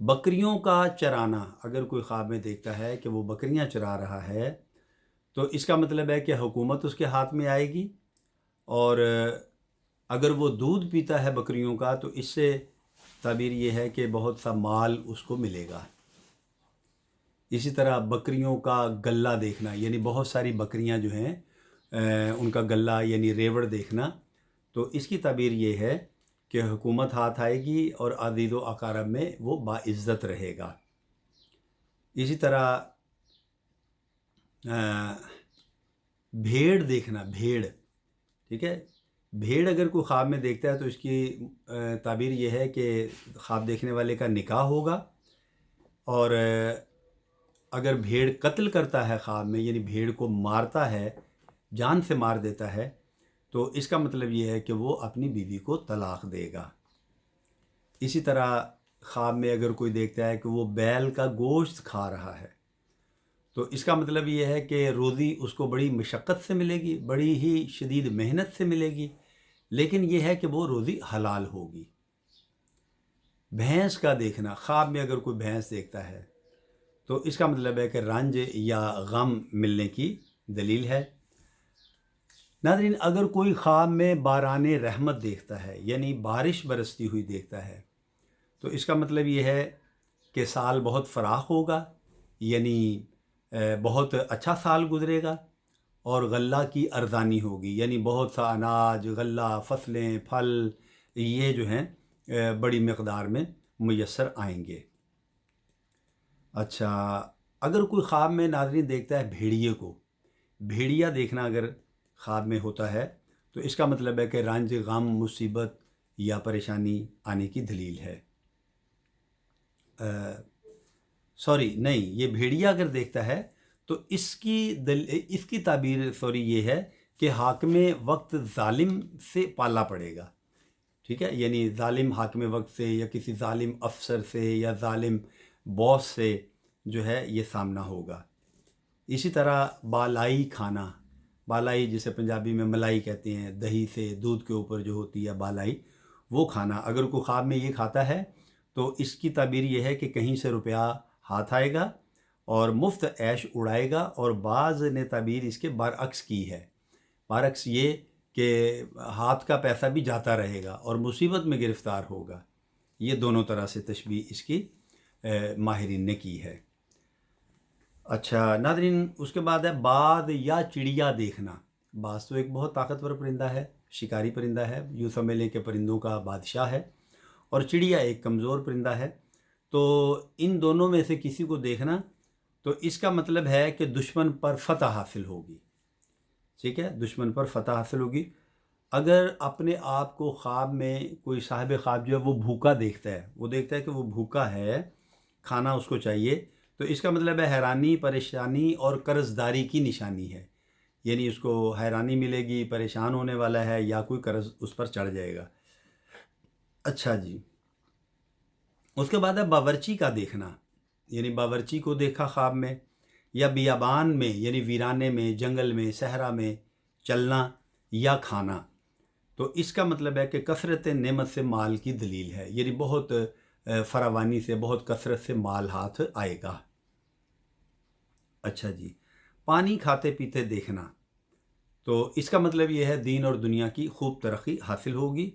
بکریوں کا چرانا، اگر کوئی خواب میں دیکھتا ہے کہ وہ بکریاں چرا رہا ہے تو اس کا مطلب ہے کہ حکومت اس کے ہاتھ میں آئے گی، اور اگر وہ دودھ پیتا ہے بکریوں کا تو اس سے تعبیر یہ ہے کہ بہت سا مال اس کو ملے گا۔ اسی طرح بکریوں کا گلہ دیکھنا، یعنی بہت ساری بکریاں جو ہیں ان کا گلہ یعنی ریوڑ دیکھنا، تو اس کی تعبیر یہ ہے کہ حکومت ہاتھ آئے گی اور عزیز و اقارب میں وہ باعزت رہے گا۔ اسی طرح بھیڑ دیکھنا، بھیڑ، ٹھیک ہے، بھیڑ اگر کوئی خواب میں دیکھتا ہے تو اس کی تعبیر یہ ہے کہ خواب دیکھنے والے کا نکاح ہوگا، اور اگر بھیڑ قتل کرتا ہے خواب میں، یعنی بھیڑ کو مارتا ہے، جان سے مار دیتا ہے، تو اس کا مطلب یہ ہے کہ وہ اپنی بیوی کو طلاق دے گا۔ اسی طرح خواب میں اگر کوئی دیکھتا ہے کہ وہ بیل کا گوشت کھا رہا ہے تو اس کا مطلب یہ ہے کہ روزی اس کو بڑی مشقت سے ملے گی، بڑی ہی شدید محنت سے ملے گی، لیکن یہ ہے کہ وہ روزی حلال ہوگی۔ بھینس کا دیکھنا، خواب میں اگر کوئی بھینس دیکھتا ہے تو اس کا مطلب ہے کہ رنج یا غم ملنے کی دلیل ہے۔ ناظرین، اگر کوئی خواب میں باران رحمت دیکھتا ہے، یعنی بارش برستی ہوئی دیکھتا ہے، تو اس کا مطلب یہ ہے کہ سال بہت فراخ ہوگا، یعنی بہت اچھا سال گزرے گا، اور غلہ کی ارزانی ہوگی، یعنی بہت سا اناج، غلہ، فصلیں، پھل یہ جو ہیں بڑی مقدار میں میسر آئیں گے۔ اچھا، اگر کوئی خواب میں ناظرین دیکھتا ہے بھیڑیے کو، بھیڑیا دیکھنا اگر خواب میں ہوتا ہے تو اس کا مطلب ہے کہ رنج، غم، مصیبت یا پریشانی آنے کی دلیل ہے۔ نہیں، یہ بھیڑیا اگر دیکھتا ہے تو اس کی تعبیر یہ ہے کہ حاکم وقت ظالم سے پالا پڑے گا، ٹھیک ہے، یعنی ظالم حاکم وقت سے یا کسی ظالم افسر سے یا ظالم باس سے جو ہے یہ سامنا ہوگا۔ اسی طرح بالائی کھانا، بالائی جسے پنجابی میں ملائی کہتے ہیں، دہی سے دودھ کے اوپر جو ہوتی ہے بالائی، وہ کھانا اگر کوئی خواب میں یہ کھاتا ہے تو اس کی تعبیر یہ ہے کہ کہیں سے روپیہ ہاتھ آئے گا اور مفت عیش اڑائے گا، اور بعض نے تعبیر اس کے برعکس کی ہے، برعکس یہ کہ ہاتھ کا پیسہ بھی جاتا رہے گا اور مصیبت میں گرفتار ہوگا۔ یہ دونوں طرح سے تشبیہ اس کی ماہرین نے کی ہے۔ اچھا ناظرین، اس کے بعد ہے باز یا چڑیا دیکھنا۔ باز تو ایک بہت طاقتور پرندہ ہے، شکاری پرندہ ہے، یوں سمجھ لیں کہ پرندوں کا بادشاہ ہے، اور چڑیا ایک کمزور پرندہ ہے۔ تو ان دونوں میں سے کسی کو دیکھنا تو اس کا مطلب ہے کہ دشمن پر فتح حاصل ہوگی، ٹھیک ہے، دشمن پر فتح حاصل ہوگی۔ اگر اپنے آپ کو خواب میں کوئی صاحب خواب جو ہے وہ بھوکا دیکھتا ہے، وہ دیکھتا ہے کہ وہ بھوکا ہے، کھانا اس کو چاہیے، تو اس کا مطلب ہے حیرانی، پریشانی اور قرض داری کی نشانی ہے، یعنی اس کو حیرانی ملے گی، پریشان ہونے والا ہے، یا کوئی قرض اس پر چڑھ جائے گا۔ اچھا جی، اس کے بعد ہے باورچی کا دیکھنا، یعنی باورچی کو دیکھا خواب میں، یا بیابان میں یعنی ویرانے میں، جنگل میں، صحرا میں چلنا یا کھانا، تو اس کا مطلب ہے کہ کثرت نعمت سے مال کی دلیل ہے، یعنی بہت فراوانی سے، بہت کثرت سے مال ہاتھ آئے گا۔ اچھا جی، پانی کھاتے پیتے دیکھنا، تو اس کا مطلب یہ ہے دین اور دنیا کی خوب ترقی حاصل ہوگی۔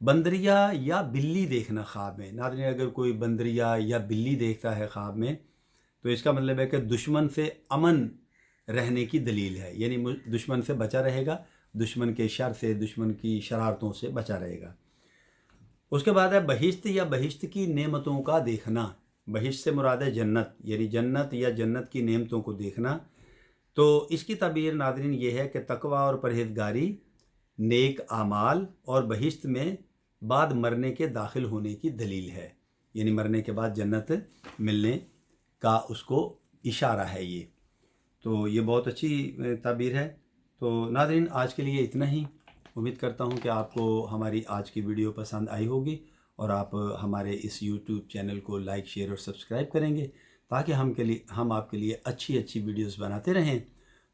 بندریا یا بلی دیکھنا خواب میں، ناظرین اگر کوئی بندریا یا بلی دیکھتا ہے خواب میں تو اس کا مطلب ہے کہ دشمن سے امن رہنے کی دلیل ہے، یعنی دشمن سے بچا رہے گا، دشمن کے شر سے، دشمن کی شرارتوں سے بچا رہے گا۔ اس کے بعد ہے بہشت یا بہشت کی نعمتوں کا دیکھنا۔ بہشت سے مراد ہے جنت، یعنی جنت یا جنت کی نعمتوں کو دیکھنا، تو اس کی تعبیر ناظرین یہ ہے کہ تقوی اور پرہیزگاری، نیک اعمال اور بہشت میں بعد مرنے کے داخل ہونے کی دلیل ہے، یعنی مرنے کے بعد جنت ملنے کا اس کو اشارہ ہے یہ، تو یہ بہت اچھی تعبیر ہے۔ تو ناظرین آج کے لیے اتنا ہی، امید کرتا ہوں کہ آپ کو ہماری آج کی ویڈیو پسند آئی ہوگی اور آپ ہمارے اس یوٹیوب چینل کو لائک، شیئر اور سبسکرائب کریں گے تاکہ ہم آپ کے لیے اچھی ویڈیوز بناتے رہیں۔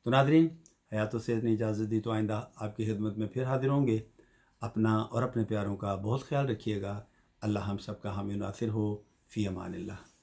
تو ناظرین، حیات و صحت نے اجازت دی تو آئندہ آپ کی خدمت میں پھر حاضر ہوں گے۔ اپنا اور اپنے پیاروں کا بہت خیال رکھیے گا۔ اللہ ہم سب کا حامی و ناصر ہو۔ فی امان اللہ.